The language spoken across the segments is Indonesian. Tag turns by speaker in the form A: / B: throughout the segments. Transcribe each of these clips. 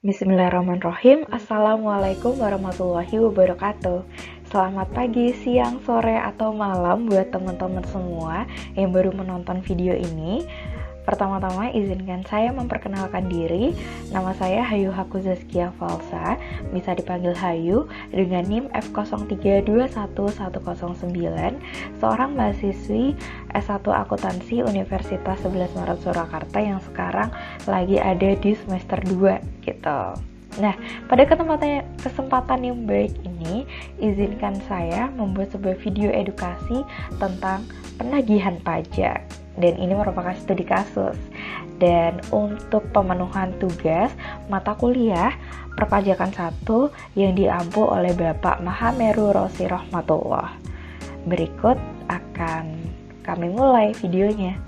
A: Bismillahirrahmanirrahim. Assalamualaikum warahmatullahi wabarakatuh. Selamat pagi, siang, sore, atau malam buat teman-teman semua yang baru menonton video ini. Pertama-tama izinkan saya memperkenalkan diri. Nama saya Hayu Haku Zaskia Falsa, bisa dipanggil Hayu, dengan NIM F0321109, seorang mahasiswi S1 Akuntansi Universitas 11 Maret Surakarta yang sekarang lagi ada di semester 2 gitu. Nah, pada kesempatan yang baik ini, izinkan saya membuat sebuah video edukasi tentang penagihan pajak. Dan ini merupakan studi kasus. Dan untuk pemenuhan tugas mata kuliah perpajakan 1 yang diampu oleh Bapak Mahameru Rosi Rahmatullah. Berikut akan kami mulai videonya.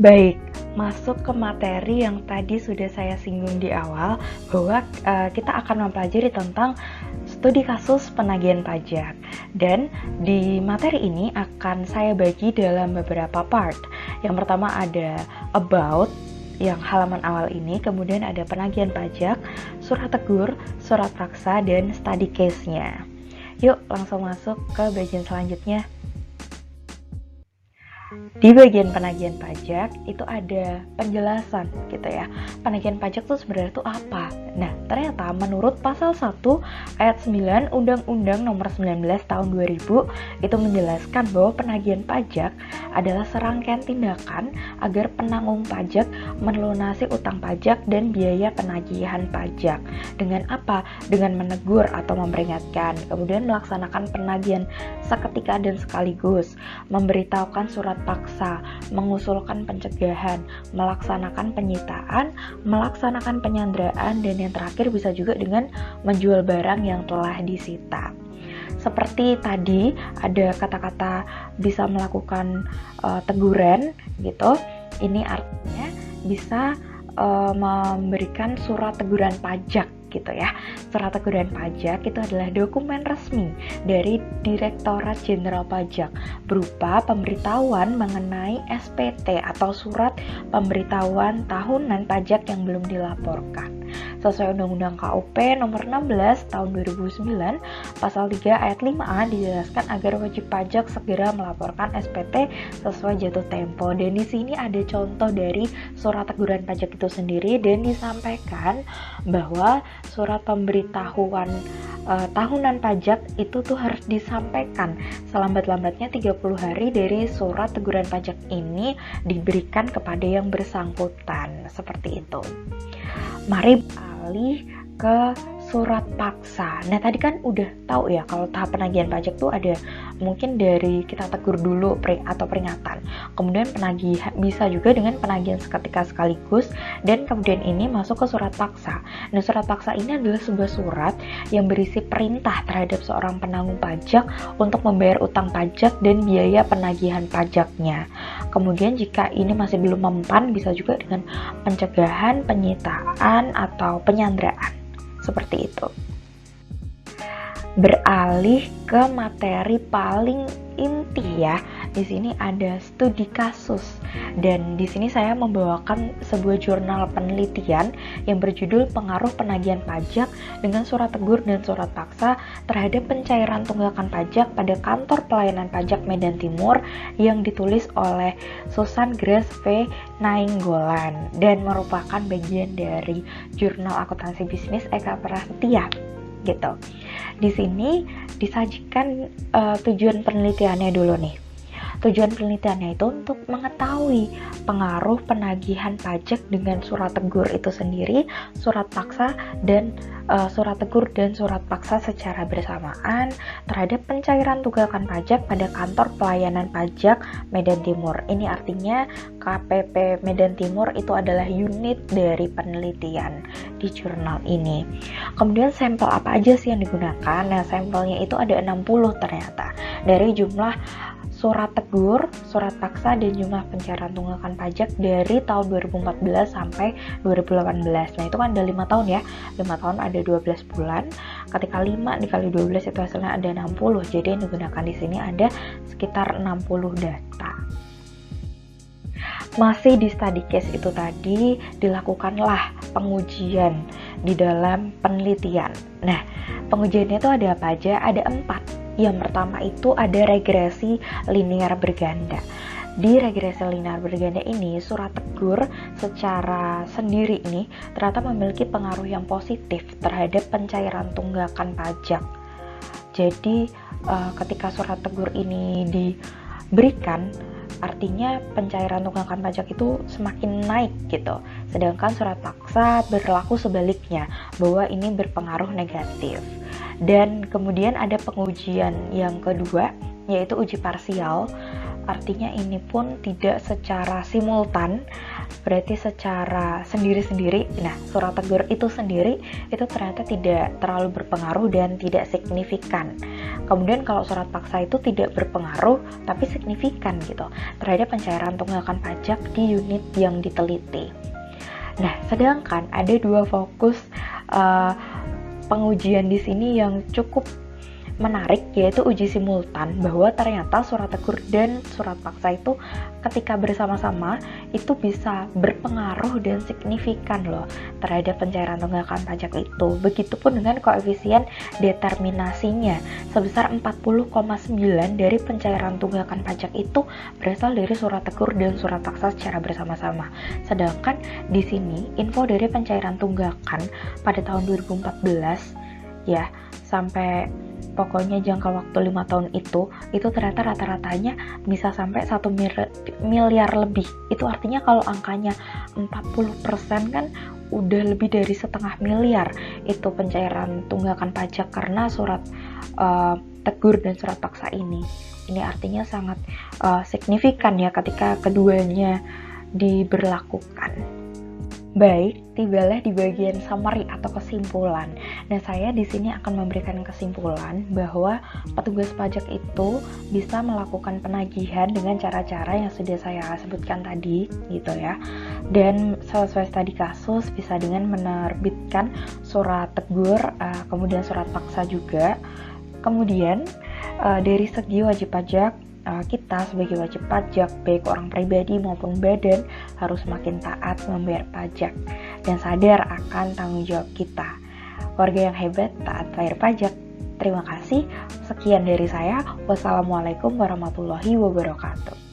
A: Baik, masuk ke materi yang tadi sudah saya singgung di awal, bahwa kita akan mempelajari tentang studi kasus penagihan pajak. Dan di materi ini akan saya bagi dalam beberapa part. Yang pertama ada about, yang halaman awal ini, kemudian ada penagihan pajak, surat tegur, surat paksa, dan study case-nya. Yuk langsung masuk ke bagian selanjutnya. Di bagian penagihan pajak itu ada penjelasan gitu ya. Penagihan pajak itu sebenarnya itu apa? Nah, ternyata menurut pasal 1 ayat 9 Undang-Undang Nomor 19 Tahun 2000 itu menjelaskan bahwa penagihan pajak adalah serangkaian tindakan agar penanggung pajak melunasi utang pajak dan biaya penagihan pajak. Dengan apa? Dengan menegur atau memperingatkan, kemudian melaksanakan penagihan seketika dan sekaligus, memberitahukan surat paksa, mengusulkan pencegahan, melaksanakan penyitaan, melaksanakan penyanderaan, dan yang terakhir bisa juga dengan menjual barang yang telah disita. Seperti tadi ada kata-kata bisa melakukan teguran gitu. Ini artinya bisa memberikan surat teguran pajak gitu ya. Surat teguran pajak itu adalah dokumen resmi dari Direktorat Jenderal Pajak berupa pemberitahuan mengenai SPT atau surat pemberitahuan tahunan pajak yang belum dilaporkan. Sesuai Undang-Undang KUP Nomor 16 Tahun 2009 Pasal 3 Ayat 5A dijelaskan agar wajib pajak segera melaporkan SPT sesuai jatuh tempo. Dan di sini ada contoh dari surat teguran pajak itu sendiri, dan disampaikan bahwa surat pemberitahuan tahunan pajak itu tuh harus disampaikan selambat-lambatnya 30 hari dari surat teguran pajak ini diberikan kepada yang bersangkutan. Seperti itu. Mari beralih ke surat paksa. Nah, tadi kan udah tahu ya kalau tahap penagihan pajak tuh ada mungkin dari kita tegur dulu atau peringatan. Kemudian penagihan bisa juga dengan penagihan seketika sekaligus, dan kemudian ini masuk ke surat paksa. Nah, surat paksa ini adalah sebuah surat yang berisi perintah terhadap seorang penanggung pajak untuk membayar utang pajak dan biaya penagihan pajaknya. Kemudian jika ini masih belum mempan, bisa juga dengan pencegahan, penyitaan, atau penyanderaan. Seperti itu. Beralih ke materi paling inti ya. Di sini ada studi kasus, dan di sini saya membawakan sebuah jurnal penelitian yang berjudul Pengaruh Penagihan Pajak dengan Surat Tegur dan Surat Paksa terhadap Pencairan Tunggakan Pajak pada Kantor Pelayanan Pajak Medan Timur, yang ditulis oleh Susan Grace V. Nainggolan dan merupakan bagian dari Jurnal Akuntansi Bisnis Eka Prasetya gitu. Di sini disajikan tujuan penelitiannya dulu nih. Tujuan penelitiannya itu untuk mengetahui pengaruh penagihan pajak dengan surat tegur itu sendiri, surat paksa, dan surat tegur dan surat paksa secara bersamaan terhadap pencairan tunggakan pajak pada Kantor Pelayanan Pajak Medan Timur. Ini artinya KPP Medan Timur itu adalah unit dari penelitian di jurnal ini. Kemudian sampel apa aja sih yang digunakan? Nah, sampelnya itu ada 60 ternyata. Dari jumlah surat tegur, surat paksa, dan jumlah pencairan tunggakan pajak dari tahun 2014 sampai 2018. Nah, itu kan ada 5 tahun ya. 5 tahun ada 12 bulan. Ketika 5 dikali 12 itu hasilnya ada 60. Jadi yang digunakan di sini ada sekitar 60 data. Masih di study case itu tadi dilakukanlah pengujian di dalam penelitian. Nah, pengujiannya itu ada apa aja? Ada 4. Yang pertama itu ada regresi linear berganda. Di regresi linear berganda ini, surat tegur secara sendiri ini ternyata memiliki pengaruh yang positif terhadap pencairan tunggakan pajak. Jadi ketika surat tegur ini diberikan, artinya pencairan tunggakan pajak itu semakin naik gitu. Sedangkan surat paksa berlaku sebaliknya, bahwa ini berpengaruh negatif. Dan kemudian ada pengujian yang kedua, yaitu uji parsial. Artinya ini pun tidak secara simultan, berarti secara sendiri-sendiri. Nah, surat tegur itu sendiri itu ternyata tidak terlalu berpengaruh dan tidak signifikan. Kemudian kalau surat paksa itu tidak berpengaruh tapi signifikan gitu terhadap pencairan tunggakan pajak di unit yang diteliti. Nah, sedangkan ada 2 fokus pengujian di sini yang cukup menarik, yaitu uji simultan, bahwa ternyata surat tegur dan surat paksa itu ketika bersama-sama itu bisa berpengaruh dan signifikan loh terhadap pencairan tunggakan pajak itu. Begitupun dengan koefisien determinasinya sebesar 40,9 dari pencairan tunggakan pajak itu berasal dari surat tegur dan surat paksa secara bersama-sama. Sedangkan di sini info dari pencairan tunggakan pada tahun 2014 ya sampai pokoknya jangka waktu 5 tahun itu ternyata rata-ratanya bisa sampai 1 miliar lebih. Itu artinya kalau angkanya 40% kan udah lebih dari 1,5 miliar itu pencairan tunggakan pajak karena surat tegur dan surat paksa ini. Ini artinya sangat signifikan ya ketika keduanya diberlakukan. Baik, tibalah di bagian summary atau kesimpulan. Nah, saya di sini akan memberikan kesimpulan bahwa petugas pajak itu bisa melakukan penagihan dengan cara-cara yang sudah saya sebutkan tadi, gitu ya. Dan sesuai studi kasus bisa dengan menerbitkan surat tegur, kemudian surat paksa juga. Kemudian dari segi wajib pajak, kita sebagai wajib pajak baik orang pribadi maupun badan harus makin taat membayar pajak dan sadar akan tanggung jawab kita. Warga yang hebat taat bayar pajak. Terima kasih. Sekian dari saya. Wassalamualaikum warahmatullahi wabarakatuh.